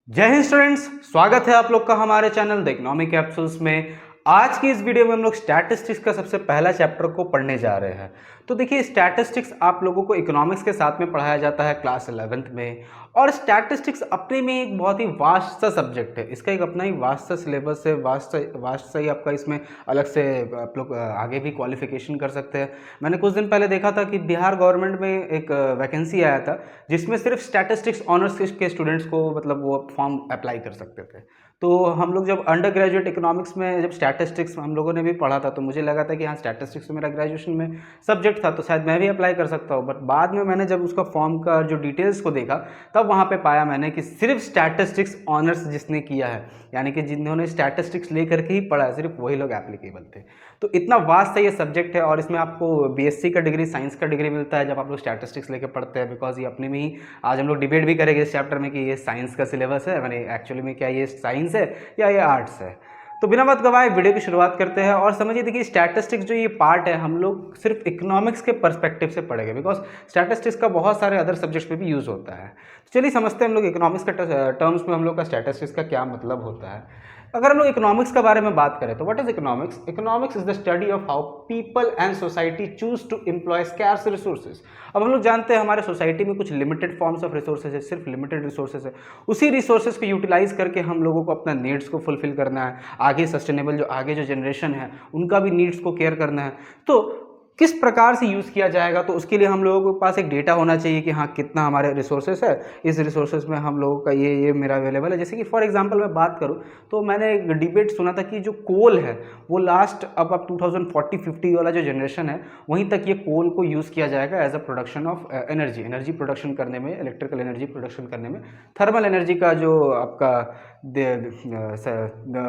जय हिंद स्टूडेंट्स, स्वागत है आप लोग का हमारे चैनल द इकोनॉमिक कैप्सूल्स में। आज की इस वीडियो में हम लोग स्टैटिस्टिक्स का सबसे पहला चैप्टर को पढ़ने जा रहे हैं। तो देखिए, स्टैटिस्टिक्स आप लोगों को इकोनॉमिक्स के साथ में पढ़ाया जाता है क्लास 11th में। और स्टैटिस्टिक्स अपने में एक बहुत ही वास्ट सा सब्जेक्ट है। इसका एक अपना ही वास्ट सा सिलेबस है, वास्ट सा ही आपका इसमें अलग से आप लोग आगे भी क्वालिफिकेशन कर सकते हैं। मैंने कुछ दिन पहले देखा था कि बिहार गवर्नमेंट में एक वैकेंसी आया था जिसमें सिर्फ स्टैटिस्टिक्स ऑनर्स के स्टूडेंट्स को मतलब वो फॉर्म अप्लाई कर सकते थे। तो हम लोग जब अंडर ग्रेजुएट इकोनॉमिक्स में जब स्टैटिस्टिक्स हम लोगों ने भी पढ़ा था तो मुझे लगा था कि हाँ, स्टैटिस्टिक्स तो मेरा ग्रेजुएशन में सब्जेक्ट था तो शायद मैं भी अप्लाई कर सकता हूँ। बट बाद में मैंने जब उसका फॉर्म का जो डिटेल्स को देखा तब वहाँ पे पाया मैंने कि सिर्फ स्टैटिस्टिक्स ऑनर्स जिसने किया है, यानी कि जिन्होंने स्टैटिस्टिक्स लेकर के ही पढ़ा है, सिर्फ वही लोग एप्लीकेबल थे। तो इतना वास्ट है ये सब्जेक्ट है। और इसमें आपको बीएससी का डिग्री, साइंस का डिग्री मिलता है जब आप लोग स्टैटिस्टिक्स लेकर पढ़ते हैं। बिकॉज ये अपने में ही आज हम लोग डिबेट भी करेंगे इस चैप्टर में कि ये साइंस का सिलेबस है, मैंने एक्चुअली में क्या ये साइंस है या ये आर्ट्स है। तो बिना बात गवाए वीडियो की शुरुआत करते हैं। और समझिए, देखिए, स्टैटिस्टिक्स जो ये पार्ट है हम लोग सिर्फ इकोनॉमिक्स के पर्सपेक्टिव से पढ़ेंगे, बिकॉज स्टैटिस्टिक्स का बहुत सारे अदर सब्जेक्ट्स पे भी यूज़ होता है। तो चलिए समझते हैं हम लोग इकोनॉमिक्स का टर्म्स में हम लोग का स्टैटिस्टिक्स का क्या मतलब होता है। अगर हम लोग इकोनॉमिक्स के बारे में बात करें तो what is economics? Economics is the study of how people and society choose to employ scarce resources. अब हम लोग जानते हैं हमारे सोसाइटी में कुछ लिमिटेड फॉर्म्स ऑफ रिसोर्सेज है, सिर्फ लिमिटेड रिसोर्सेज है। उसी रिसोर्सेज को यूटिलाइज करके हम लोगों को अपना नीड्स को फुलफिल करना है, आगे सस्टेनेबल जो आगे जो जनरेशन है उनका भी नीड्स को केयर करना है। तो किस प्रकार से यूज़ किया जाएगा, तो उसके लिए हम लोगों के पास एक डेटा होना चाहिए कि हाँ, कितना हमारे रिसोर्सेस है, इस रिसोर्सेज में हम लोगों का ये मेरा अवेलेबल है। जैसे कि फॉर एग्जांपल मैं बात करूँ तो मैंने एक डिबेट सुना था कि जो कोल है वो लास्ट अब 2040-50 वाला जो जनरेशन है वहीं तक ये कोल को यूज़ किया जाएगा as a production of energy production करने में, इलेक्ट्रिकल एनर्जी प्रोडक्शन करने में। थर्मल एनर्जी का जो आपका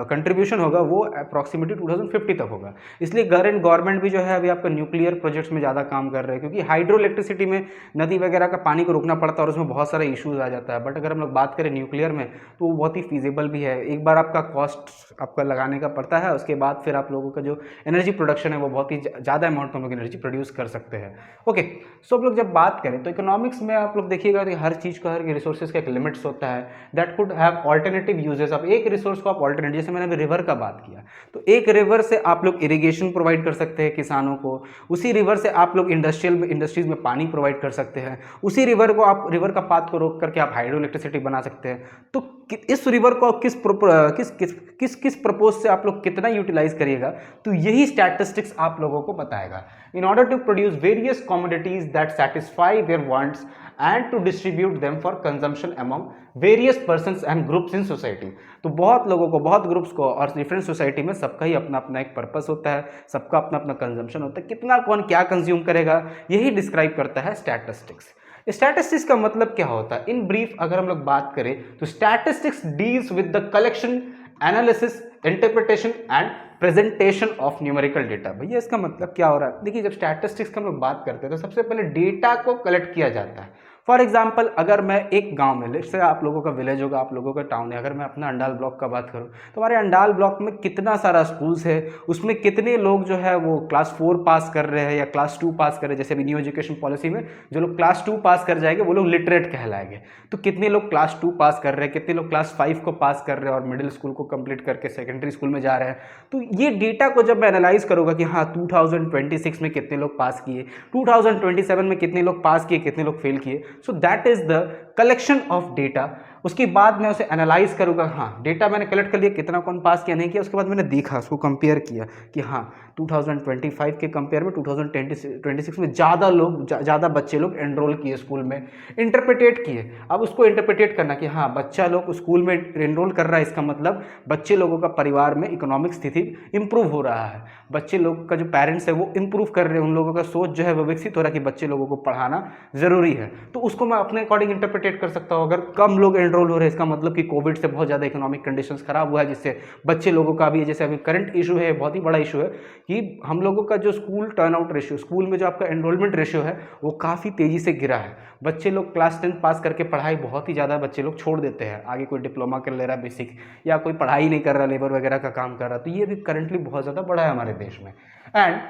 कंट्रीब्यूशन होगा वो अप्रॉक्सीमेटली 2050 तक होगा। इसलिए गवर्नमेंट भी जो है अभी आपका न्यूक्लियर प्रोजेक्ट्स में ज़्यादा काम कर रहे हैं, क्योंकि हाइड्रो इलेक्ट्रिसिटी में नदी वगैरह का पानी को रोकना पड़ता है और उसमें बहुत सारे इश्यूज आ जाता है। बट अगर हम लोग बात करें न्यूक्लियर में तो वो बहुत ही फीजिबल भी है। एक बार आपका कॉस्ट आपका लगाने का पड़ता है, उसके बाद फिर आप लोगों का जो एनर्जी प्रोडक्शन है वो बहुत ही ज़्यादा अमाउंट में हम लोग एनर्जी प्रोड्यूस कर सकते हैं। ओके, सो आप लोग जब बात करें तो इकोनॉमिक्स में आप लोग देखिएगा कि हर चीज़ का, हर रिसोर्सेज का एक लिमिट्स होता है that could have alternative uses. अब एक रिसोर्स को आप ऑल्टरनेट, जैसे मैंने अभी रिवर का बात किया, तो एक रिवर से आप लोग इरिगेशन प्रोवाइड कर सकते हैं किसानों को, उसी रिवर से आप लोग इंडस्ट्रीज में पानी प्रोवाइड कर सकते हैं, उसी रिवर को आप, रिवर का पाथ को रोक करके आप हाइड्रो इलेक्ट्रिसिटी बना सकते हैं। तो इस रिवर को किस प्रपोज से आप लोग कितना यूटिलाइज करिएगा, तो यही स्टैटिस्टिक्स आप लोगों को बताएगा। In order to produce various commodities that satisfy their wants and to distribute them for consumption among various persons and groups in society। तो बहुत लोगों को, बहुत ग्रुप्स को और डिफरेंट सोसाइटी में सबका ही अपना अपना एक पर्पस होता है, सबका अपना अपना कंजम्पशन होता है, कितना कौन क्या कंज्यूम करेगा यही डिस्क्राइब करता है स्टैटिस्टिक्स। स्टैटिस्टिक्स का मतलब क्या होता है इन ब्रीफ अगर हम लोग बात करें तो statistics deals with the collection, analysis, interpretation and presentation of numerical data. भैया इसका मतलब क्या हो रहा है? देखिए, जब स्टैटिस्टिक्स की हम लोग बात करते हैं तो सबसे पहले डेटा को कलेक्ट किया जाता है। फॉर एग्जाम्पल, अगर मैं एक गांव में, जैसे आप लोगों का विलेज होगा, आप लोगों का टाउन है, अगर मैं अपना अंडाल ब्लॉक का बात करूं तो हमारे अंडाल ब्लॉक में कितना सारा स्कूल्स है, उसमें कितने लोग जो है वो क्लास 4 पास कर रहे हैं या क्लास 2 पास कर रहे हैं। जैसे अभी न्यू एजुकेशन पॉलिसी में जो लोग क्लास 2 पास कर जाएंगे वो लोग लिटरेट कहलाएंगे। तो कितने लोग क्लास 2 पास कर रहे हैं, कितने लोग क्लास 5 को पास कर रहे हैं और मिडिल स्कूल को कंप्लीट करके सेकेंडरी स्कूल में जा रहे हैं। तो ये डेटा को जब मैं एनालाइज करूंगा कि हाँ, 2026 में कितने लोग पास किए, 2027 में कितने लोग पास किए, कितने लोग फेल किए, so that is the collection of data. उसके बाद मैं उसे एनालाइज करूंगा, हाँ, डेटा मैंने कलेक्ट कर लिया, कितना कौन पास किया नहीं किया। उसके बाद मैंने देखा, उसको कंपेयर किया कि हाँ, 2025 के कंपेयर में 2026 में ज़्यादा बच्चे लोग एनरोल किए स्कूल में, इंटरप्रिटेट किए। अब उसको इंटरप्रिटेट करना कि हाँ, बच्चा लोग स्कूल में एनरोल कर रहा है, इसका मतलब बच्चे लोगों का परिवार में इकोनॉमिक स्थिति इंप्रूव हो रहा है, बच्चे लोग का जो पेरेंट्स है वो इंप्रूव कर रहे हैं, उन लोगों का सोच जो है वो विकसित हो रहा है कि बच्चे लोगों को पढ़ाना जरूरी है। तो उसको मैं अपने अकॉर्डिंग इंटरप्रिटेट कर सकता हूँ। अगर कम लोग एनरोल हो रहे हैं, इसका मतलब कि कोविड से बहुत ज़्यादा इकोनॉमिक कंडीशंस खराब हुआ है, जिससे बच्चे लोगों का भी, जैसे अभी करंट इशू है, बहुत ही बड़ा इशू है कि हम लोगों का जो स्कूल टर्नआउट रेशियो, स्कूल में जो आपका एनरोलमेंट रेशियो है वो काफ़ी तेज़ी से गिरा है। बच्चे लोग क्लास 10 पास करके पढ़ाई बहुत ही ज़्यादा बच्चे लोग छोड़ देते हैं, आगे कोई डिप्लोमा कर ले रहा है बेसिक, या कोई पढ़ाई नहीं कर रहा, लेबर वगैरह का काम कर रहा। तो ये भी करंटली बहुत ज़्यादा बढ़ा है हमारे देश में। And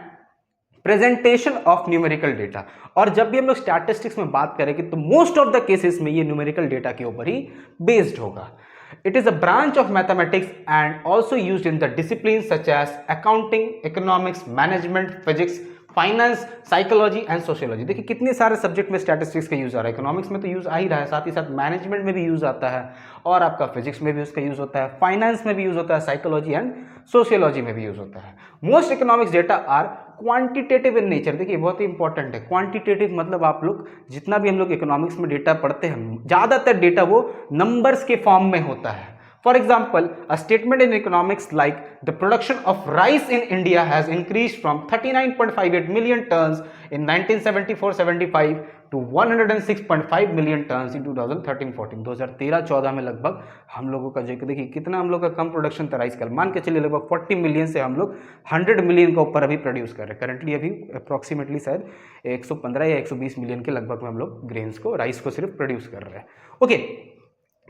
presentation of numerical data, और जब भी हम लोग स्टैटिस्टिक्स में बात करेंगे तो मोस्ट ऑफ द केसेस में ये न्यूमेरिकल डेटा के ऊपर ही बेस्ड होगा। It is a branch of mathematics and also used in the disciplines such as accounting, economics, management, physics, finance, psychology and sociology. देखिए कितने सारे सब्जेक्ट में स्टैटिस्टिक्स का यूज आ रहा है। इकोनॉमिक्स में तो यूज आ ही रहा है, साथ ही साथ मैनेजमेंट में भी यूज आता है, और आपका फिजिक्स में भी उसका यूज होता है, फाइनेंस में भी यूज होता है, साइकोलॉजी एंड सोशियोलॉजी में भी यूज होता है। Most economics data are quantitative in nature. देखिए बहुत ही इंपॉर्टेंट है, क्वांटिटेटिव मतलब आप लोग जितना भी हम लोग इकोनॉमिक्स में डेटा पढ़ते हैं, ज़्यादातर डेटा वो नंबर्स के फॉर्म में होता है। For example, a statement in economics like the production of rice in India has increased from 39.58 million tons in 1974-75 to 106.5 million tons in 2013-14। 2013-14 में लगभग हम लोगों का जो देखिए कितना हम लोग का कम प्रोडक्शन था राइस का, मान के चलिए लगभग 40 मिलियन से हम लोग 100 मिलियन का ऊपर अभी प्रोड्यूस कर रहे हैं। करंटली अभी अप्रॉक्सीमेटली शायद 115 या 120 मिलियन के लगभग में हम लोग ग्रेन्स को, राइस को सिर्फ प्रोड्यूस कर रहे हैं। Okay,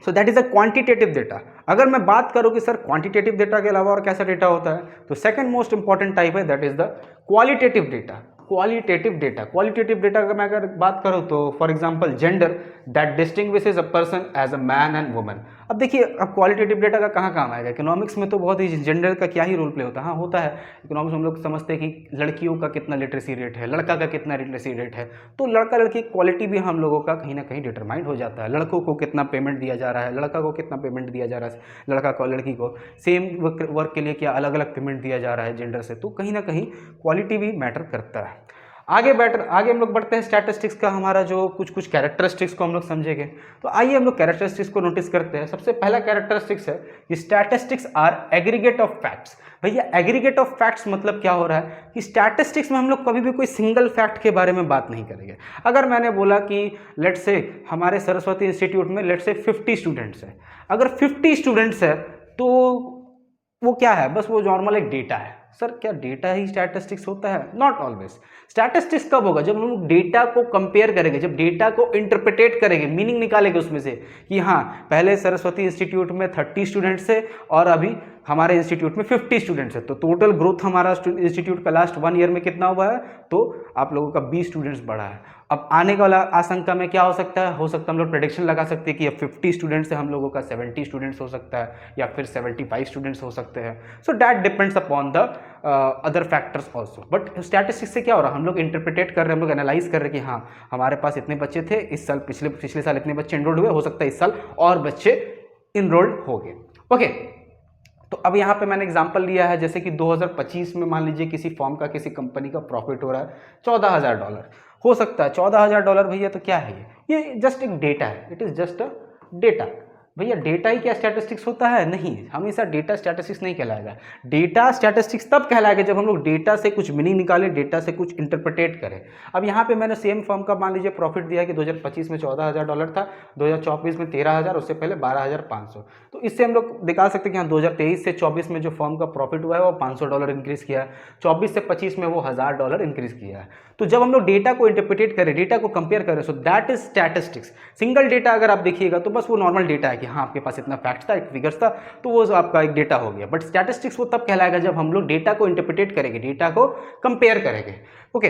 so that is a quantitative data. अगर मैं बात करूं कि सर क्वांटिटेटिव डेटा के अलावा और कैसा डेटा होता है, तो सेकंड मोस्ट इंपॉर्टेंट टाइप है that is the qualitative data. Qualitative data, qualitative data का मैं अगर बात करूं तो for example gender that distinguishes a person as a man and woman. अब देखिए अब क्वालिटेटिव डेटा का कहाँ काम आएगा, इकोनॉमिक्स में तो बहुत ही जेंडर का क्या ही रोल प्ले होता है। हाँ होता है, इकोनॉमिक्स में हम लोग समझते हैं कि लड़कियों का कितना लिटरेसी रेट है, लड़का का कितना लिटरेसी रेट है, तो लड़का लड़की क्वालिटी भी हम लोगों का कहीं ना कहीं डिटरमाइंड हो जाता है। लड़कों को कितना पेमेंट दिया जा रहा है, लड़का को कितना पेमेंट दिया जा रहा है, लड़का को लड़की को सेम वर्क के लिए क्या अलग अलग पेमेंट दिया जा रहा है जेंडर से, तो कहीं ना कहीं क्वालिटी भी मैटर करता है। आगे हम लोग बढ़ते हैं स्टैटिस्टिक्स का, हमारा जो कुछ कैरेक्टरिस्टिक्स को हम लोग समझेंगे। तो आइए हम लोग कैरेक्टरिस्टिक्स को नोटिस करते हैं। सबसे पहला कैरेक्टरिस्टिक्स है कि statistics are aggregate of facts. भैया एग्रीगेट ऑफ फैक्ट्स मतलब क्या हो रहा है कि स्टैटिस्टिक्स में हम लोग कभी भी कोई सिंगल फैक्ट के बारे में बात नहीं करेंगे। अगर मैंने बोला कि लेट्स से हमारे सरस्वती इंस्टीट्यूट में लेट्स से 50 स्टूडेंट्स है, अगर 50 स्टूडेंट्स है तो वो क्या है, बस वो नॉर्मल एक डेटा है। सर क्या डेटा ही स्टैटिस्टिक्स होता है? Not always. स्टैटिस्टिक्स कब होगा, जब हम लोग डेटा को कंपेयर करेंगे, जब डेटा को इंटरप्रिटेट करेंगे, मीनिंग निकालेंगे उसमें से कि हाँ पहले सरस्वती इंस्टीट्यूट में 30 स्टूडेंट्स है और अभी हमारे इंस्टीट्यूट में 50 स्टूडेंट्स है, तो टोटल ग्रोथ हमारा इंस्टीट्यूट का लास्ट 1 ईयर में कितना हुआ है, तो आप लोगों का 20 स्टूडेंट्स बढ़ा है। अब आने वाला आशंका में क्या हो सकता है हम लोग प्रेडिक्शन लगा सकते हैं कि अब 50 स्टूडेंट्स से हम लोगों का 70 स्टूडेंट्स हो सकता है या फिर 75 स्टूडेंट्स हो सकते हैं। So that depends upon the other factors also. But statistics से क्या हो रहा है, हम लोग इंटरप्रिटेट कर रहे हैं, हम लोग एनालाइज कर रहे हैं कि हाँ हमारे पास इतने बच्चे थे इस साल, पिछले साल इतने बच्चे इनरोल्ड हुए, हो सकता है इस साल और बच्चे इनरोल्ड हो गए। ओके, तो अब यहाँ पे मैंने एग्जांपल लिया है, जैसे कि 2025 में मान लीजिए किसी फॉर्म का किसी कंपनी का प्रॉफिट हो रहा है $14,000, हो सकता है $14,000 भैया, तो क्या है ये जस्ट एक डेटा है, it is just a data. भैया डेटा ही क्या स्टैटिस्टिक्स होता है? नहीं, हमेशा डेटा स्टैटिस्टिक्स नहीं कहलाएगा। डेटा स्टैटिस्टिक्स तब कहलाएगा जब हम लोग डेटा से कुछ मीनिंग निकालें, डेटा से कुछ इंटरप्रिटेट करें। अब यहाँ पे मैंने सेम फर्म का मान लीजिए प्रॉफिट दिया कि 2025 में $14,000 था, 2024 में 13,000, उससे पहले 12,500। तो इससे हम लोग दिखा सकते हैं कि हाँ 2023 से 24 में जो फर्म का प्रॉफिट हुआ है वो $500 इंक्रीज किया है, 24 से 25 में वो $1,000 इंक्रीज किया है। तो जब हम लोग डेटा को इंटरप्रिटेट करें, डेटा को कंपेयर करें, so that is statistics. Single data अगर आप देखिएगा तो बस वो नॉर्मल डेटा है कि हाँ आपके पास इतना फैक्ट था, एक फिगर्स था, तो वो आपका एक डेटा हो गया। बट स्टैटिस्टिक्स वो तब कहलाएगा जब हम लोग डेटा को इंटरप्रिटेट करेंगे, डेटा को कंपेयर करेंगे। Okay,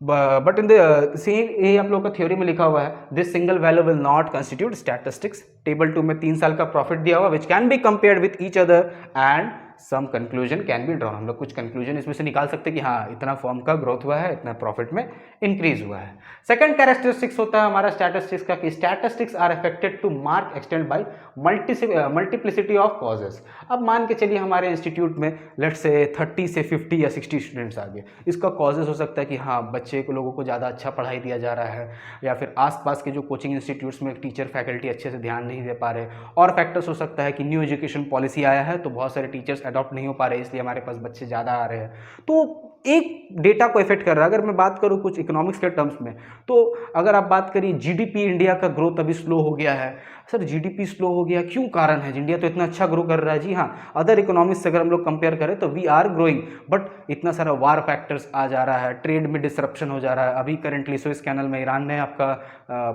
but in the same ये आप लोगों का थ्योरी में लिखा हुआ है, this single value will not constitute statistics. Table 2 में 3 साल का प्रॉफिट दिया हुआ which can be compared with each other and some conclusion can be drawn. हम लोग कुछ कंक्लूजन इसमें से निकाल सकते हैं कि हाँ इतना फॉर्म का ग्रोथ हुआ है, इतना प्रॉफिट में इंक्रीज हुआ है। सेकंड कैरेक्टरिस्टिक्स होता है हमारा स्टैटिस्टिक्स का कि statistics are affected to mark extent by multiplicity of causes. अब मान के चलिए हमारे इंस्टीट्यूट में लेट्स से 30 से 50 या 60 स्टूडेंट्स आ गए, इसका कॉजेस हो सकता है कि हाँ बच्चे को लोगों को ज़्यादा अच्छा पढ़ाई दिया जा रहा है, या फिर आसपास के जो कोचिंग इंस्टीट्यूट्स में टीचर फैकल्टी अच्छे से ध्यान नहीं दे पा रहे, और फैक्टर्स हो सकता है कि न्यू एजुकेशन पॉलिसी आया है तो बहुत सारे टीचर्स अडॉप्ट नहीं हो पा रहे, इसलिए हमारे पास बच्चे ज़्यादा आ रहे हैं। तो एक डेटा को इफेक्ट कर रहा है। अगर मैं बात करूं कुछ इकोनॉमिक्स के टर्म्स में, तो अगर आप बात करिए जीडीपी इंडिया का ग्रोथ अभी स्लो हो गया है। सर जीडीपी स्लो हो गया, क्यों कारण है? इंडिया तो इतना अच्छा ग्रो कर रहा है। जी हाँ, अदर इकोनॉमिक्स से अगर हम लोग कंपेयर करें तो वी आर ग्रोइंग, बट इतना सारा वार फैक्टर्स आ जा रहा है, ट्रेड में डिसरप्शन हो जा रहा है। अभी करंटली सुएज कैनल में ईरान ने आपका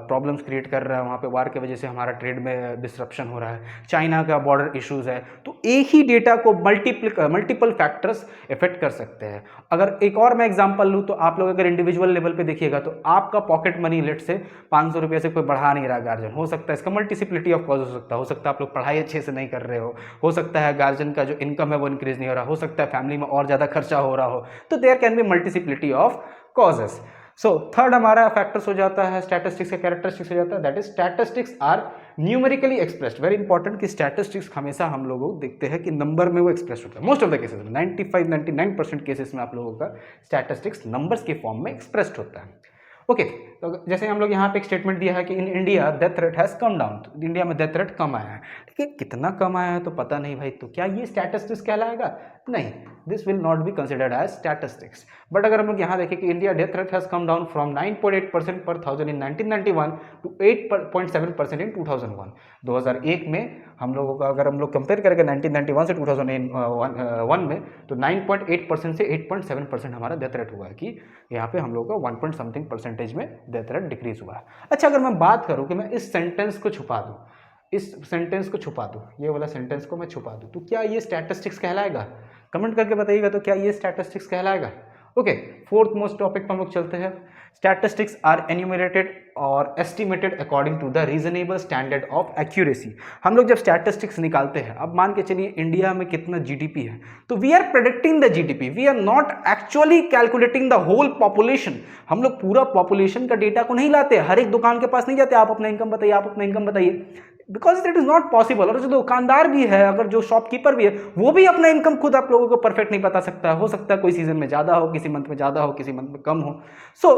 प्रॉब्लम्स क्रिएट कर रहा है, वहाँ पे वार की वजह से हमारा ट्रेड में डिसरप्शन हो रहा है, चाइना का बॉर्डर इश्यूज है। तो एक ही डेटा को मल्टीपल फैक्टर्स इफेक्ट कर सकते हैं। अगर अगर एक और मैं एग्जांपल लूँ तो आप लोग अगर इंडिविजुअल लेवल पे देखिएगा तो आपका पॉकेट मनी लेट से 500 रुपये से कोई बढ़ा नहीं रहा गार्जियन, हो सकता है इसका मल्टीसिप्लिटी ऑफ कॉज हो सकता है आप लोग पढ़ाई अच्छे से नहीं कर रहे हो सकता है गार्जियन का जो इनकम है वो इंक्रीज नहीं हो रहा, हो सकता है फैमिली में और ज़्यादा खर्चा हो रहा हो, तो there can be multiplicity of causes. So third हमारा फैक्टर्स हो जाता है, स्टैटिस्टिक्स का कैरेक्टरिस्टिक्स हो जाता है, that is statistics are numerically expressed. Very important कि स्टैटिस्टिक्स हमेशा हम लोग देखते हैं कि नंबर में वो एक्सप्रेस होता है। मोस्ट ऑफ द केसेस में 95-99% केसेस में आप लोगों का स्टैटिस्टिक्स नंबर्स के फॉर्म में एक्सप्रेस्ड होता है। ओके तो जैसे हम लोग यहाँ पे एक स्टेटमेंट दिया है कि in India death rate has come down, तो इंडिया में डेथ रेट कम आया है, लेकिन कितना कम आया है तो पता नहीं भाई, तो क्या ये स्टैटिस्टिक्स कहलाएगा? नहीं, this will not be considered as statistics. But अगर हम लोग यहाँ देखें कि India death rate has come down from 9.8% पर 1000 इन 1991 टू 8.7% इन 2001। 2001 में हम लोगों का अगर हम लोग कंपेयर करेंगे 1991 से 2001 में, तो 9.8% से 8.7% हमारा डेथ रेट हुआ है कि यहाँ पे हम लोग का 1 पॉइंट समथिंग परसेंटेज में डेथ रेट डिक्रीज हुआ है। अच्छा, अगर मैं बात करूँ कि मैं इस सेंटेंस को छुपा दूँ, ये वाला सेंटेंस को मैं छुपा दूँ, तो क्या ये स्टैटिस्टिक्स कहलाएगा? कमेंट करके बताइएगा तो क्या ये स्टैटिस्टिक्स कहलाएगा? ओके, फोर्थ मोस्ट टॉपिक पर हम लोग चलते हैं। स्टैटिस्टिक्स आर एन्यूमरेटेड और estimated according to the reasonable standard of accuracy. हम लोग जब स्टैटिस्टिक्स निकालते हैं, अब मान के चलिए इंडिया में कितना जीडीपी है, तो we are predicting the GDP, we are not actually calculating the whole population. हम लोग पूरा पॉपुलेशन का डेटा को नहीं लाते, हर एक दुकान के पास नहीं जाते, आप अपना इनकम बताइए, आप अपना इनकम बताइए, because it is not possible. और जो दुकानदार भी है, अगर जो शॉपकीपर भी है, वो भी अपना इनकम खुद आप लोगों को परफेक्ट नहीं बता सकता है। हो सकता है कोई सीजन में ज्यादा हो, किसी मंथ में ज्यादा हो, किसी मंथ में कम हो। So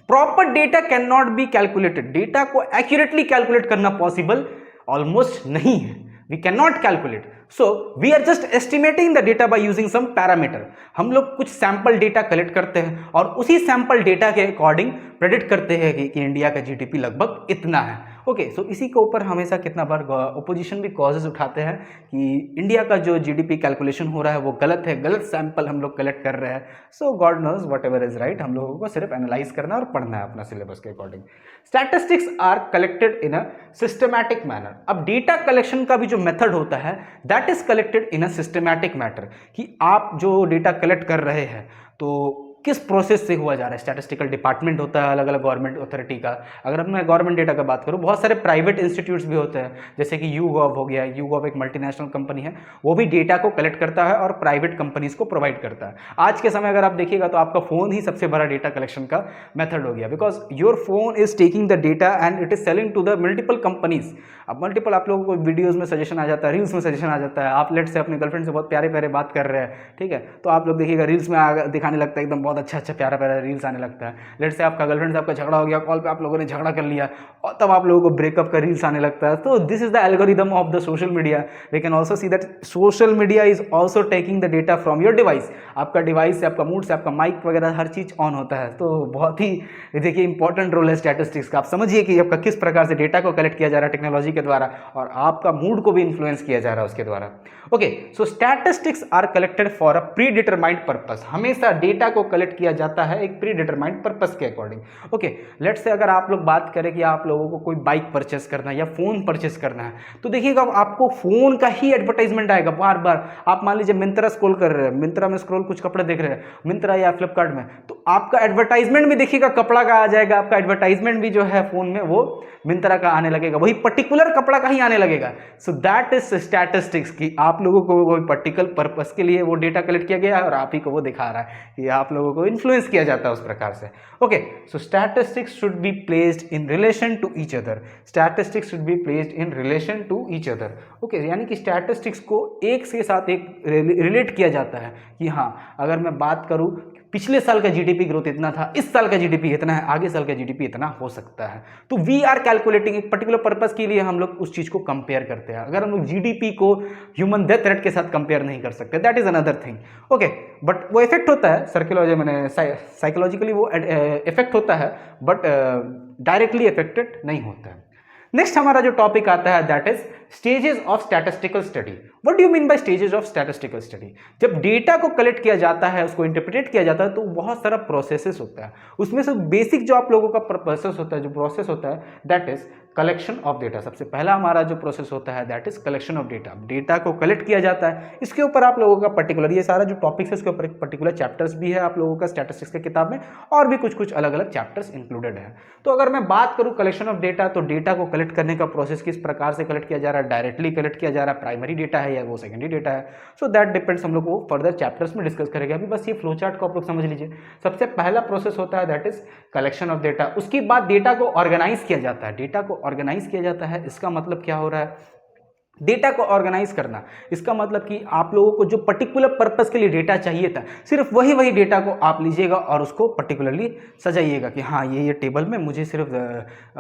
proper data can not be calculated. Data को एक्यूरेटली कैलकुलेट करना पॉसिबल ऑलमोस्ट नहीं है, we can not calculate. So we are just estimating the data by using some parameter. हम लोग कुछ सैंपल डेटा कलेक्ट करते हैं और उसी सैंपल डेटा के अकॉर्डिंग प्रेडिक्ट करते हैं कि इंडिया का जीडीपी लगभग इतना है। ओके, सो इसी के ऊपर हमेशा कितना बार ओपोजिशन भी कॉजेज उठाते हैं कि इंडिया का जो जीडीपी कैलकुलेशन हो रहा है वो गलत है, गलत सैंपल हम लोग कलेक्ट कर रहे हैं। So God knows whatever is right, हम लोगों को सिर्फ एनालाइज करना और पढ़ना है अपना सिलेबस के according. Statistics are collected in a systematic manner. अब डेटा कलेक्शन का भी जो मेथड होता है that is collected in a systematic matter, कि आप जो डेटा कलेक्ट कर रहे हैं तो किस प्रोसेस से हुआ जा रहा है। स्टैटिस्टिकल डिपार्टमेंट होता है अलग अलग गवर्नमेंट अथॉरिटी का। अगर मैं गवर्नमेंट डेटा का बात करूँ, बहुत सारे प्राइवेट इंस्टीट्यूट्स भी होते हैं, जैसे कि YouGov हो गया। YouGov एक मल्टीनेशनल कंपनी है, वो भी डेटा को कलेक्ट करता है और प्राइवेट कंपनीज को प्रोवाइड करता है। आज के समय अगर आप देखिएगा तो आपका फोन ही सबसे बड़ा डेटा कलेक्शन का मेथड हो गया, because your phone is taking the data and it is selling to the multiple companies. अब मल्टीपल आप लोगों को वीडियोज में सजेशन आ जाता है, रील्स में सजेशन आ जाता है। आप लेट से अपने गर्लफ्रेंड से बहुत प्यारे प्यारे बात कर रहे हैं, ठीक है, तो आप लोग देखिएगा रील्स में दिखाने लगता है एकदम बहुत अच्छा अच्छा प्यारा प्यारा रील्स आने लगता है। लेट से आपका गर्लफ्रेंड से आपका झगड़ा हो गया, कॉल पे आप लोगों ने झगड़ा कर लिया और तब आप लोगों को ब्रेकअप का रील्स आने लगता है। तो this is the algorithm of the social media. We can also see that social media is also taking the data from your device. आपका डिवाइस से, आपका मूड से, आपका माइक वगैरह हर चीज ऑन होता है। तो बहुत ही देखिए इंपॉर्टेंट रोल है स्टैटिस्टिक्स का। आप समझिए कि आपका किस प्रकार से डेटा को कलेक्ट किया जा रहा है टेक्नोलॉजी के द्वारा, और आपका मूड को भी इन्फ्लुएंस किया जा रहा है उसके द्वारा। Okay, so statistics are collected for a predetermined purpose. हमेशा डेटा को कलेक्ट किया जाता है एक प्री डिटरमाइंड पर्पस के अकॉर्डिंग। ओके, लेट से अगर आप लोग बात करें कि आप लोगों को कोई बाइक परचेस करना है या फोन परचेस करना है, तो देखिएगा आपको फोन का ही एडवर्टाइजमेंट आएगा बार बार। आप मान लीजिए मिंत्रा स्क्रॉल कर रहे हैं, मिंत्रा में स्क्रॉल कुछ कपड़े देख रहे हैं, मिंत्रा या फ्लिपकार्ट में, तो आपका एडवर्टाइजमेंट भी देखिएगा कपड़ा का आ जाएगा। आपका एडवर्टाइजमेंट भी जो है फोन में वो मिंत्रा का आने लगेगा, वही पर्टिकुलर कपड़ा का ही आने लगेगा। सो दैट इज स्टैटिस्टिक्स, कि आप लोगों को कोई पर्टिकुलर पर्पस के लिए वो डेटा कलेक्ट किया गया है और आप ही को वो दिखा रहा है कि आप लोगों को इन्फ्लुएंस किया जाता है उस प्रकार से। Okay, so statistics should be placed in relation to each other. Statistics should be placed in relation to each other. Okay, यानी कि स्टैटिस्टिक्स को एक के साथ एक रिलेट किया जाता है कि हाँ, अगर मैं बात करूं पिछले साल का जीडीपी ग्रोथ इतना था, इस साल का जीडीपी इतना है, आगे साल का जीडीपी इतना हो सकता है। तो वी आर कैलकुलेटिंग एक पर्टिकुलर पर्पस के लिए हम लोग उस चीज को कंपेयर करते हैं। अगर हम लोग जीडीपी को ह्यूमन डेथ रेट के साथ कंपेयर नहीं कर सकते, that is another thing. Okay, but वो इफेक्ट होता है सर्कुलॉजी मैंने साइकोलॉजिकली वो इफेक्ट होता है, बट डायरेक्टली इफेक्टेड नहीं होता है। नेक्स्ट हमारा जो टॉपिक आता है that is stages of statistical study. What do you mean by stages of statistical study? जब डेटा को कलेक्ट किया जाता है, उसको इंटरप्रेट किया जाता है, तो बहुत सारा प्रोसेसेस होता है। उसमें से बेसिक जो आप लोगों का प्रोसेस होता है, जो प्रोसेस होता है, that is collection of data. सबसे पहला हमारा जो प्रोसेस होता है that is collection of data. Data को कलेक्ट किया जाता है। इसके ऊपर आप लोगों का पर्टिकुलर ये सारा जो टॉपिक्स है, इसके ऊपर एक पर्टिकुलर चैप्टर्स भी है आप लोगों का स्टैटिस्टिक्स की किताब में, और भी कुछ कुछ अलग अलग चैप्टर्स इंक्लूडेड है। तो अगर मैं बात करूं कलेक्शन ऑफ डेटा, तो डेटा को कलेक्ट करने का प्रोसेस किस प्रकार से कलेक्ट किया जा रहा है, डायरेक्टली कलेक्ट किया जा रहा है, प्राइमरी डेटा है या वो सेकेंडरी डेटा है, सो दैट डिपेंड्स। हम लोग वो फर्दर चैप्टर्स में डिस्कस करेंगे। अभी बस ये फ्लो चार्ट को आप लोग समझ लीजिए। सबसे पहला प्रोसेस होता है that is collection of data. उसके बाद डेटा को ऑर्गेनाइज किया जाता है। डेटा को ऑर्गेनाइज किया जाता है, इसका मतलब क्या हो रहा है, डेटा को ऑर्गेनाइज करना, इसका मतलब कि आप लोगों को जो पर्टिकुलर पर्पस के लिए डेटा चाहिए था, सिर्फ वही डेटा को आप लीजिएगा और उसको पर्टिकुलरली सजाइएगा कि हाँ ये टेबल में मुझे सिर्फ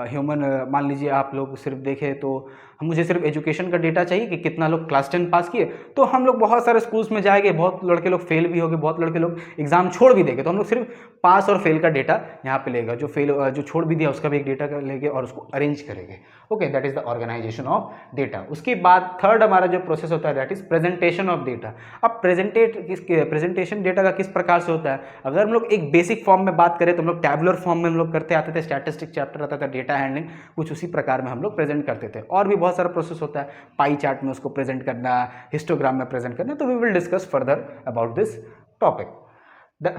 ह्यूमन, मान लीजिए आप लोग सिर्फ देखें तो मुझे सिर्फ एजुकेशन का डेटा चाहिए कि कितना लोग क्लास 10 पास किए, तो हम लोग बहुत सारे स्कूल्स में जाएंगे, बहुत लड़के लोग फेल भी होंगे, बहुत लड़के लोग एग्जाम छोड़ भी देंगे, तो हम लोग सिर्फ पास और फेल का डेटा यहाँ पे लेगा, जो छोड़ भी दिया उसका भी एक डेटा लेंगे और उसको अरेंज करेंगे। Okay, that is the organisation of data. उसके बाद थर्ड हमारा जो प्रोसेस होता है that is presentation of data. अब प्रेजेंटेशन डेटा का किस प्रकार से होता है, अगर हम लोग एक बेसिक फॉर्म में बात करें तो हम लोग टैबुलर फॉर्म में हम लोग करते आते थे, स्टैटिस्टिक चैप्टर आता था, डेटा हैंडलिंग, कुछ उसी प्रकार में हम लोग प्रेजेंट करते थे। और भी बहुत सारा प्रोसेस होता है, पाई चार्ट में उसको प्रेजेंट करना, हिस्टोग्राम में प्रेजेंट करना, तो we will discuss further about this topic.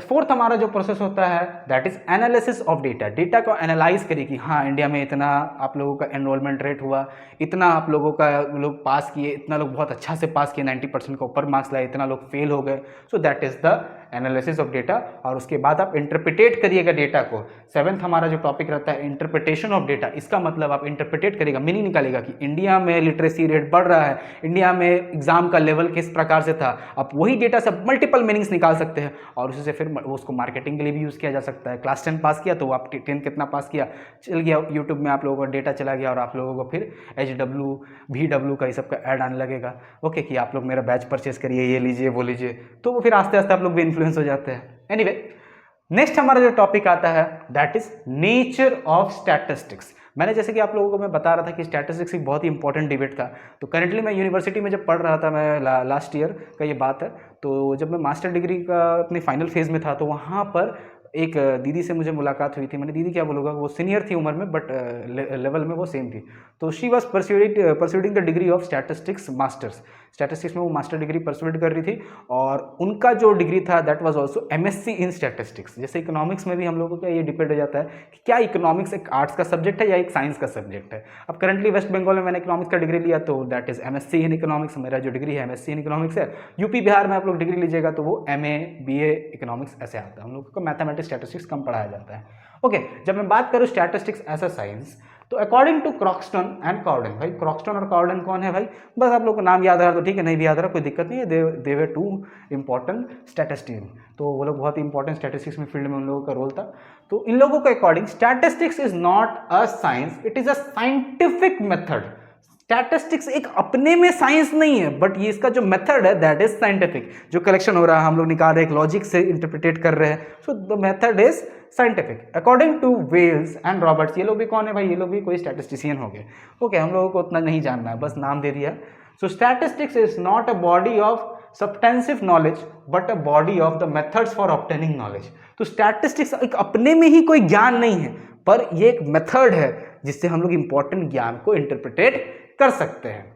Fourth हमारा जो प्रोसेस होता है that is analysis of data. Data को एनालाइज करिए कि हाँ इंडिया में इतना आप लोगों का एनरोलमेंट रेट हुआ, इतना आप लोगों का लोग पास किए, इतना लोग बहुत अच्छा से पास किए, 90% का ऊपर मार्क्स लाए, इतना लोग फेल हो गए। So that is the analysis of data. और उसके बाद आप इंटरप्रिटेट करिएगा डेटा को। सेवेंथ हमारा जो टॉपिक रहता है इंटरप्रिटेशन ऑफ डेटा। इसका मतलब आप इंटरप्रिटेट करिएगा, मीनिंग निकालेगा कि इंडिया में लिटरेसी रेट बढ़ रहा है, इंडिया में एग्जाम का लेवल किस प्रकार से था। आप वही डेटा से मल्टीपल मीनिंग्स निकाल सकते हैं और उससे फिर उसको मार्केटिंग के लिए भी यूज़ किया जा सकता है। क्लास 10 पास किया तो आप 10 कितना पास किया, चल गया यूट्यूब में आप लोगों का डेटा चला गया और आप लोगों को फिर HW VW का ये सब का ऐड आने लगेगा। ओके, कि आप लोग मेरा बैच परचेस करिए, ये लीजिए वो लीजिए, तो वो फिर आस्ते आस्ते आप लोग भी इन्फ्लुएंस हो जाते हैं। एनीवे, नेक्स्ट हमारा जो टॉपिक आता है that is nature of statistics. मैंने जैसे कि आप लोगों को मैं बता रहा था कि स्टैटिस्टिक्स एक बहुत ही इंपॉर्टेंट डिबेट था। तो करेंटली मैं यूनिवर्सिटी में जब पढ़ रहा था, मैं लास्ट ईयर का ये बात है, तो जब मैं मास्टर डिग्री का अपने फाइनल फेज में था तो वहाँ पर एक दीदी से मुझे मुलाकात हुई थी। मैंने दीदी क्या बोलूँगा, वो सीनियर थी उम्र में बट लेवल में वो सेम थी। तो she was pursuing the degree of statistics masters. Statistics में वो मास्टर डिग्री परस्यूड कर रही थी और उनका जो डिग्री था that was also MSc in statistics. जैसे इकोनॉमिक्स में भी हम लोगों का ये डिपेंड हो जाता है कि क्या इकोनॉमिक्स एक आर्ट्स का सब्जेक्ट है या एक साइंस का सब्जेक्ट है। अब करंटली वेस्ट बंगाल में मैंने इकोनॉमिक्स का डिग्री लिया तो that is MSc in economics. मेरा जो डिग्री है MSc इन इकोनॉमिक्स है। यूपी बिहार में आप लोग डिग्री लीजिएगा तो वो MA BA इकोनॉमिक्स ऐसे आता है। हम लोग को मैथमेटिक्स स्टैटिस्टिक्स कम पढ़ाया जाता है। ओके, जब मैं बात करूँ स्टैटिस्टिक्स एज अ साइंस, तो अकॉर्डिंग टू क्रॉक्सटन एंड कॉर्डन, भाई क्रॉक्सटन और कॉर्डन कौन है भाई, बस आप लोग को नाम याद रहा तो ठीक है, नहीं भी याद रहा कोई दिक्कत नहीं है। दे वर टू इंपॉर्टेंट स्टैटिस्टिशियन, तो वो लोग बहुत ही इंपॉर्टेंट स्टैटिस्टिक्स में फील्ड में उन लोगों का रोल था। तो इन लोगों के according statistics is not a science, it is a scientific method. Statistics एक अपने में साइंस नहीं है बट ये इसका जो मेथड है दैट इज साइंटिफिक। जो कलेक्शन हो रहा है हम लोग निकाल रहे हैं, एक लॉजिक से इंटरप्रिटेट कर रहे हैं, so the method is scientific. According to Wells and Roberts, ये लोग भी कौन है भाई, ये लोग भी कोई स्टैटिस्टिशियन हो गए। ओके, हम लोगों को उतना नहीं जानना है, बस नाम दे दिया। So statistics is not a body of substantive knowledge but a body of the methods for obtaining knowledge. तो स्टैटिस्टिक्स एक अपने में ही कोई ज्ञान नहीं है पर ये एक मेथड है जिससे हम लोग इंपॉर्टेंट ज्ञान को इंटरप्रिटेट कर सकते हैं।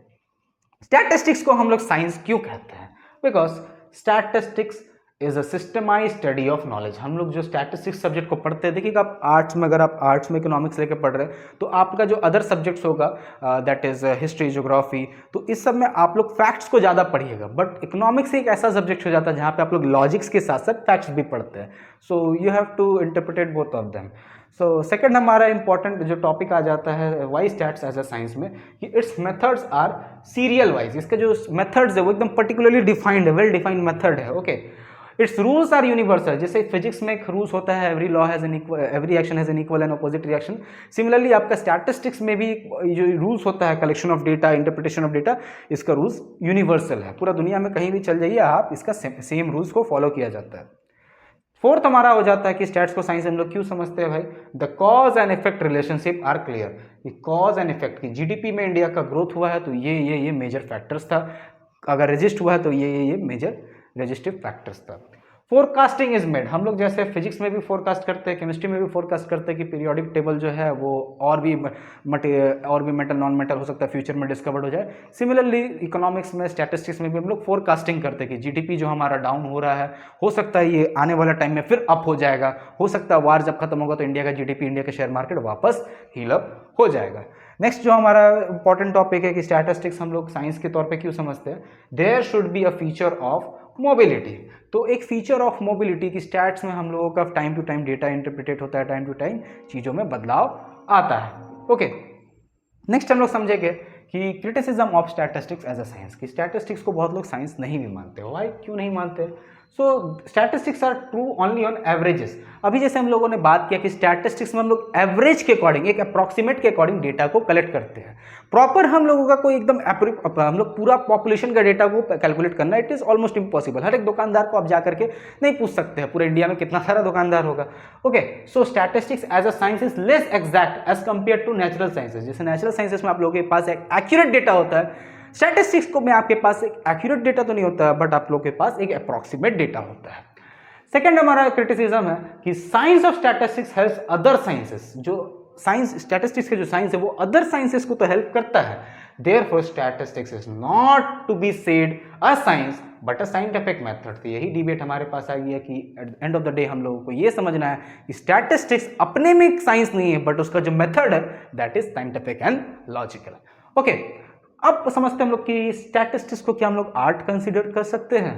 स्टैटिस्टिक्स को हम लोग साइंस क्यों कहते हैं, because statistics is a systemise study of knowledge. हम लोग जो स्टैटिस्टिक्स सब्जेक्ट को पढ़ते हैं, देखिएगा आप आर्ट्स में, अगर आप आर्ट्स में इकोनॉमिक्स लेके पढ़ रहे हैं तो आपका जो अदर सब्जेक्ट्स होगा दैट इज हिस्ट्री, ज्योग्राफी, तो इस सब में आप लोग फैक्ट्स को ज़्यादा पढ़िएगा। बट इकोनॉमिक्स एक ऐसा सब्जेक्ट हो जाता है जहाँ पे आप लोग लॉजिक्स के साथ साथ फैक्ट्स भी पढ़ते हैं। So you have to interpret both of them. So second हमारा इंपॉर्टेंट जो टॉपिक आ जाता है why stats as a science में, कि its methods are serial wise. इसके जो मेथड्स है वो एकदम पर्टिकुलरली डिफाइंड है, वेल डिफाइंड मेथड है। Okay, its rules are universal. जैसे फिजिक्स में एक रूल्स होता है, every law has an equal, every action has an equal and opposite reaction. Similarly आपका स्टैटिस्टिक्स में भी जो रूल्स होता है, collection of data, interpretation of data, इसका रूल्स यूनिवर्सल है। पूरा दुनिया में कहीं भी चल जाइए आप, इसका सेम रूल्स को फॉलो किया जाता है। फोर्थ हमारा हो जाता है कि स्टैट्स को साइंस हम लोग क्यों समझते हैं भाई, the cause and effect relationship are clear, कि कॉज एंड इफेक्ट की जीडीपी में इंडिया का ग्रोथ हुआ है तो ये मेजर फैक्टर्स था, अगर रजिस्ट हुआ है तो ये मेजर रजिस्टिव फैक्टर्स था। फोरकास्टिंग इज मेड, हम लोग जैसे फिजिक्स में भी फोरकास्ट करते हैं, केमिस्ट्री में भी फोरकास्ट करते हैं कि पीरियोडिक टेबल जो है वो और भी मेटल नॉन मेटल हो सकता है फ्यूचर में डिस्कवर्ड हो जाए। सिमिलरली इकोनॉमिक्स में स्टैटिस्टिक्स में भी हम लोग फोरकास्टिंग करते हैं कि जीडीपी जो हमारा डाउन हो रहा है, हो सकता है ये आने वाला टाइम में फिर अप हो जाएगा, हो सकता है वार जब खत्म होगा तो इंडिया का जीडीपी, इंडिया का शेयर मार्केट वापस हील अप हो जाएगा। नेक्स्ट जो हमारा इंपॉर्टेंट टॉपिक है कि स्टैटिस्टिक्स हम लोग साइंस के तौर पे क्यों समझते हैं, there should be a feature of mobility, तो एक फीचर ऑफ मोबिलिटी की स्टैट्स में हम लोगों का time to time data interpret होता है, टाइम टू टाइम चीज़ों में बदलाव आता है। ओके, नेक्स्ट हम लोग समझेंगे कि criticism of statistics as a science, की स्टैटिस्टिक्स को बहुत लोग साइंस नहीं भी मानते हो, भाई क्यों नहीं मानते। So statistics are true only on averages. अभी जैसे हम लोगों ने बात किया कि स्टैटिस्टिक्स में हम लोग एवरेज के अकॉर्डिंग, एक अप्रॉक्सीमेट के अकॉर्डिंग डेटा को कलेक्ट करते हैं। प्रॉपर हम लोगों का कोई एकदम हम लोग पूरा पॉपुलेशन का डेटा को कैलकुलेट करना इट इज ऑलमोस्ट इम्पॉसिबल। हर एक दुकानदार को आप जा करके नहीं पूछ सकते हैं, पूरे इंडिया में कितना सारा दुकानदार होगा। Okay, so statistics as a science is less exact as compare to natural sciences. जैसे नेचुरल साइंसेज में आप लोगों के पास एक एक्यूरेट डेटा होता है, स्टैटिस्टिक्स को में आपके पास एक एक्यूरेट डेटा तो नहीं होता बट आप लोगों के पास एक अप्रॉक्सीमेट डेटा होता है। सेकेंड हमारा क्रिटिसिज्म है कि science of statistics helps other sciences, जो साइंस स्टैटिस्टिक्स के जो साइंस है वो अदर साइंसेस को तो हेल्प करता है। Therefore statistics is not to be said a science but a scientific method. तो यही डिबेट हमारे पास आ गई है कि at the end of the day हम लोगों को ये समझना है कि स्टैटिस्टिक्स अपने में एक साइंस नहीं है बट उसका जो मेथड है that is scientific and logical. Okay, अब समझते हैं हम लोग कि स्टैटिस्टिक्स को क्या हम लोग आर्ट कंसीडर कर सकते हैं।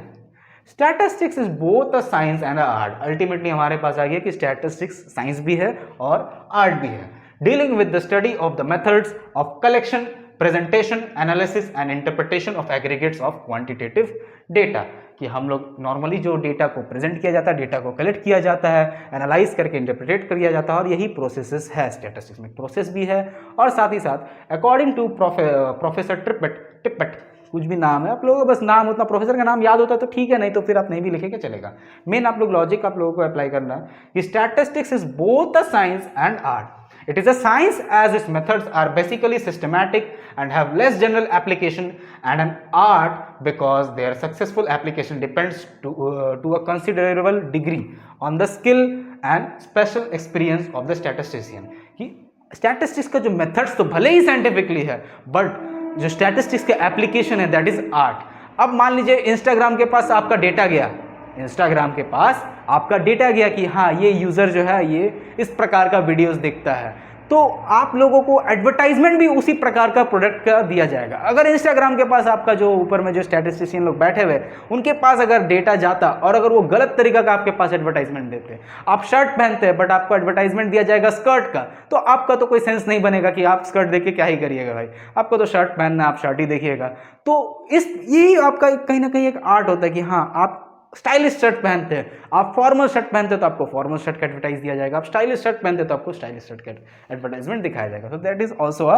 Statistics is both a science and a art. Ultimately हमारे पास आ गया कि स्टैटिस्टिक्स साइंस भी है और आर्ट भी है। Dealing with the study of the methods of collection, presentation, analysis and interpretation of aggregates of quantitative data, कि हम लोग नॉर्मली जो डेटा को प्रेजेंट किया जाता है, डेटा को कलेक्ट किया जाता है, एनालाइज करके इंटरप्रिटेट किया जाता है, और यही प्रोसेसेस है। स्टैटिस्टिक्स में प्रोसेस भी है और साथ ही साथ अकॉर्डिंग टू प्रोफेसर टिप्पेट, कुछ भी नाम है आप लोगों को, बस नाम उतना प्रोफेसर का नाम याद होता है तो ठीक है, नहीं तो फिर आप नहीं भी लिखेंगे चलेगा। मेन आप लोग लॉजिक आप लोगों को अप्लाई करना है कि statistics is both a science and art. It is a science as its methods are basically systematic and have less general application, and an art because their successful application depends to a considerable degree on the skill and special experience of the statistician। कि statistics का जो methods तो भले ही scientifically है but जो statistics के application है that is art. अब मान लीजिए इंस्टाग्राम के पास आपका डेटा गया, इंस्टाग्राम के पास आपका डेटा गया कि हाँ ये यूज़र जो है ये इस प्रकार का वीडियोस देखता है, तो आप लोगों को एडवर्टाइजमेंट भी उसी प्रकार का प्रोडक्ट का दिया जाएगा। अगर इंस्टाग्राम के पास आपका जो ऊपर में जो स्टैटिस्टिशियन लोग बैठे हुए उनके पास अगर डेटा जाता और अगर वो गलत तरीका का आपके पास एडवर्टाइजमेंट देते, आप शर्ट पहनते हैं बट आपको एडवर्टाइजमेंट दिया जाएगा स्कर्ट का, तो आपका तो कोई सेंस नहीं बनेगा कि आप स्कर्ट देख के क्या ही करिएगा भाई, आपको तो शर्ट पहनना, आप शर्ट ही देखिएगा। तो यही आपका कहीं ना कहीं एक आर्ट होता है कि हाँ आप स्टाइलिश शर्ट पहनते हैं, आप फॉर्मल शर्ट पहनते हैं तो आपको फॉर्मल शर्ट का एडवर्टाइज दिया जाएगा, आप स्टाइलिश शर्ट पहनते हैं तो आपको स्टाइलिश शर्ट का एडवर्टाइजमेंट दिखाया जाएगा। तो that is also a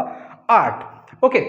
art. Okay,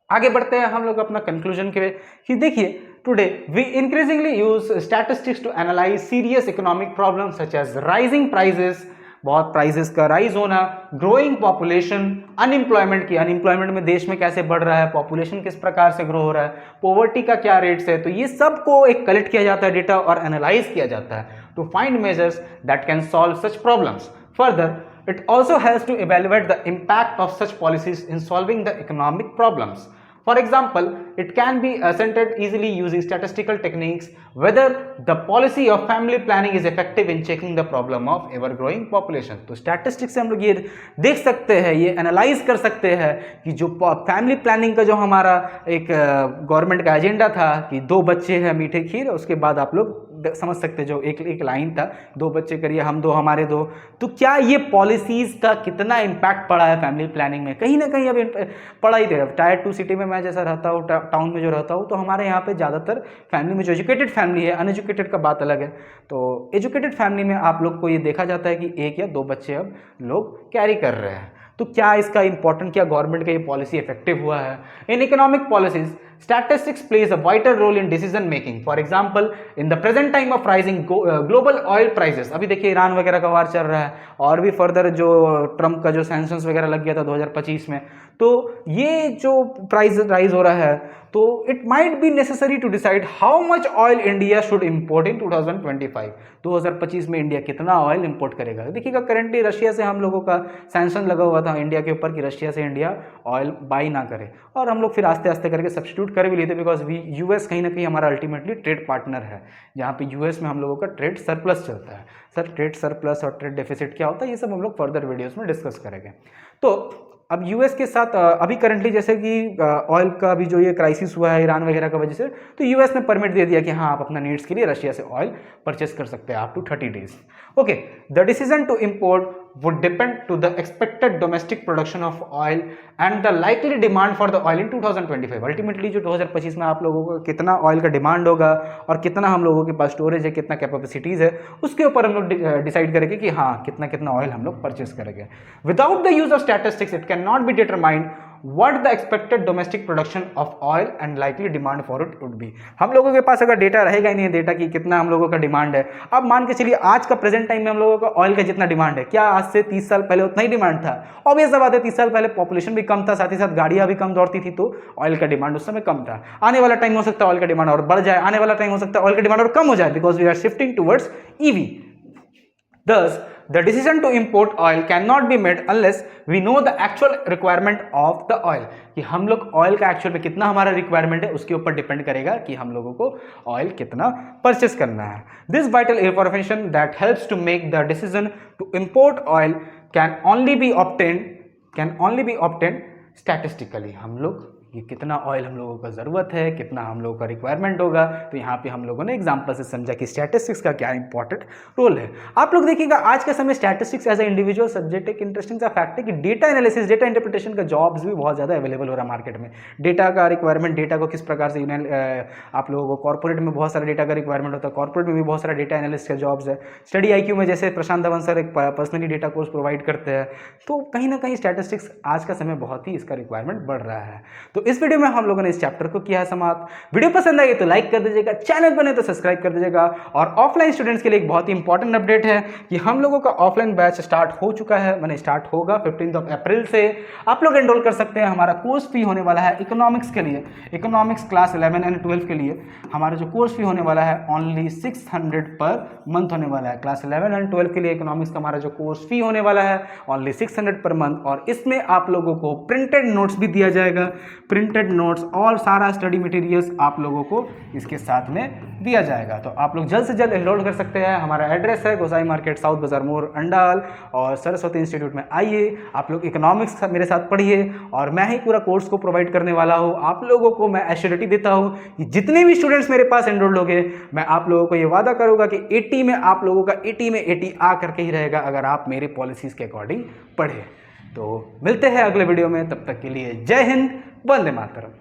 आगे बढ़ते हैं हम लोग अपना कंक्लूजन के कि देखिए today we increasingly use statistics to analyse serious economic problems such as rising prices, बहुत प्राइजेस का राइज होना, ग्रोइंग पॉपुलेशन, अनएम्प्लॉयमेंट की अनएम्प्लॉयमेंट में देश में कैसे बढ़ रहा है, पॉपुलेशन किस प्रकार से ग्रो हो रहा है, पॉवर्टी का क्या रेट्स है, तो ये सब को एक कलेक्ट किया जाता है डेटा और एनालाइज किया जाता है to find measures that can solve such problems. Further it also has to evaluate the impact of such policies in solving the economic problems. For example, it can be ascertained easily using statistical techniques whether the policy of family planning is effective in checking the problem of ever-growing population। तो statistics से हम लोग ये देख सकते हैं, ये analyse कर सकते हैं कि जो फैमिली प्लानिंग का जो हमारा एक गवर्नमेंट का एजेंडा था कि 2 बच्चे हैं मीठे खीर, उसके बाद आप लोग समझ सकते हैं जो एक लाइन था 2 बच्चे करिए हम 2 हमारे 2, तो क्या ये पॉलिसीज का कितना इम्पैक्ट पड़ा है फैमिली प्लानिंग में, कहीं ना कहीं अब पड़ा ही दे। टायर 2 सिटी में मैं जैसा रहता हूँ, टाउन में जो रहता हूँ, तो हमारे यहाँ पे ज़्यादातर फैमिली में जो एजुकेटेड फैमिली है, अनएजुकेटेड का बात अलग है, तो एजुकेटेड फैमिली में आप लोग को ये देखा जाता है कि 1 या 2 बच्चे अब लोग कैरी कर रहे हैं। तो क्या इसका इंपॉर्टेंट, क्या गवर्नमेंट का ये पॉलिसी इफेक्टिव हुआ है। In economic policies Statistics plays a vital role in decision making. For example, in the present time of rising global oil prices, अभी देखिए ईरान वगैरह का वार चल रहा है और भी फर्दर जो ट्रम्प का जो सैंक्शंस वगैरह लग गया था 2025 में, तो ये जो प्राइस राइज हो रहा है, तो it might be necessary to decide how much oil India should import in 2025। 2025 में इंडिया कितना ऑयल इंपोर्ट करेगा। देखिएगा करंटली रशिया से हम लोगों का सैंक्शन लगा हुआ था इंडिया के ऊपर कि रशिया से इंडिया ऑयल बाई ना करे, और हम लोग फिर आस्ते आस्ते करके सब्स्टिट्यूट कर भी लेते, बिकॉज यूएस कहीं ना कहीं हमारा अल्टीमेटली ट्रेड पार्टनर है, जहाँ पे यूएस में हम लोगों का ट्रेड सरप्लस चलता है। सर ट्रेड सरप्लस और ट्रेड डेफिसिट क्या होता है, ये सब हम लोग फर्दर वीडियोस में डिस्कस करेंगे। तो अब यूएस के साथ अभी करंटली जैसे कि ऑयल का भी जो ये क्राइसिस हुआ है ईरान वगैरह का वजह से, तो यूएस ने परमिट दे दिया कि हाँ आप अपना नीड्स के लिए रशिया से ऑयल परचेस कर सकते हैं up to 30 days. Okay, the decision to import would depend to the expected domestic production of oil and the likely demand for the oil in 2025। Ultimately जो 2025 में आप लोगों को कितना ऑयल का डिमांड होगा और कितना हम लोगों के पास स्टोरेज है, कितना कैपेसिटीज़ है, उसके ऊपर हम लोग डिसाइड करेंगे कि हाँ कितना कितना ऑयल हम लोग परचेस करेंगे। Without the use of statistics it can not be determined what the expected domestic production of oil and likely demand for it would be। हम लोगों के पास अगर डेटा रहेगा ही नहीं है, डेटा की कितना हम लोगों का डिमांड है, अब मान के चलिए आज का प्रेजेंट टाइम में हम लोगों का ऑयल का जितना डिमांड है, क्या आज से 30 साल पहले उतना ही डिमांड था? ऑब्वियस सा बात है, 30 साल पहले पॉपुलेशन भी कम था, साथ ही साथ गाड़ियां भी कम दौड़ती थी, तो ऑयल का डिमांड उस समय कम था। आने वाला टाइम हो सकता है ऑयल का डिमांड और बढ़ जाए, आने वाला टाइम हो सकता है ऑयल का डिमांड और कम हो जाए, because we are shifting towards EV. Thus, the decision to import oil cannot be made unless we know the actual requirement of the oil। कि हम लोग ऑयल का एक्चुअल में कितना हमारा रिक्वायरमेंट है उसके ऊपर डिपेंड करेगा कि हम लोगों को ऑयल कितना परचेस करना है। This vital information that helps to make the decision to import oil can only be obtain statistically. हम लोग ये कितना ऑयल हम लोगों का ज़रूरत है, कितना हम लोगों का रिक्वायरमेंट होगा, तो यहाँ पे हम लोगों ने एग्जांपल से समझा कि स्टैटिस्टिक्स का क्या इंपॉर्टेंट रोल है। आप लोग देखिएगा आज के समय statistics as a individual subject एक इंटरेस्टिंग सा फैक्ट है कि डेटा एनालिसिस, डेटा इंटरप्रिटेशन का जॉब्स भी बहुत ज़्यादा अवेलेबल हो रहा है मार्केट में। डेटा का रिक्वायरमेंट, डेटा को किस प्रकार से आप लोगों को कॉर्पोरेट में बहुत सारा डेटा का रिक्वायरमेंट होता है, कॉर्पोरेट में भी बहुत सारा डेटा एनालिस्ट का जॉब्स है। स्टडी IQ में जैसे प्रशांत धवन सर एक पर्सनली डेटा कोर्स प्रोवाइड करते हैं, तो कहीं ना कहीं स्टैटिस्टिक्स आज का समय बहुत ही इसका रिक्वायरमेंट बढ़ रहा है। तो इस वीडियो में हम लोगों इस चैप्टर को किया है समाप्त। वीडियो पसंद आई तो लाइक कर दीजिएगा, चैनल बने तो सब्सक्राइब कर दीजिएगा। और ऑफलाइन स्टूडेंट्स के लिए एक बहुत ही इंपॉर्टेंट अपडेट है कि हम लोगों का ऑफलाइन बैच स्टार्ट हो चुका है, मैंने स्टार्ट होगा 15 अप्रैल से। आप लोग एनरोल कर सकते हैं। हमारा कोर्स फी होने वाला है इकोनॉमिक्स के लिए, इकोनॉमिक्स क्लास 11 एंड 12 के लिए हमारा जो कोर्स फी होने वाला है ओनली 600 पर मंथ होने वाला है। क्लास 11 एंड 12 के लिए इकोनॉमिक्स का हमारा जो कोर्स फी होने वाला है ओनली 600 पर मंथ, और इसमें आप लोगों को प्रिंटेड नोट्स भी दिया जाएगा। प्रिंटेड नोट्स और सारा स्टडी मटेरियल्स आप लोगों को इसके साथ में दिया जाएगा। तो आप लोग जल्द से जल्द एनरोल कर सकते हैं। हमारा एड्रेस है गोसाई मार्केट, साउथ बाजार मोड़, अंडाल, और सरस्वती इंस्टीट्यूट में आइए। आप लोग इकोनॉमिक्स मेरे साथ पढ़िए और मैं ही पूरा कोर्स को प्रोवाइड करने वाला हूँ। आप लोगों को मैं एश्योरिटी देता हूँ कि जितने भी स्टूडेंट्स मेरे पास एनरोल होंगे, मैं आप लोगों को ये वादा करूँगा कि 80 में आप लोगों का 80 में 80 आ करके ही रहेगा, अगर आप मेरे पॉलिसीज़ के अकॉर्डिंग पढ़े। तो मिलते हैं अगले वीडियो में, तब तक के लिए जय हिंद, वंदे मातरम।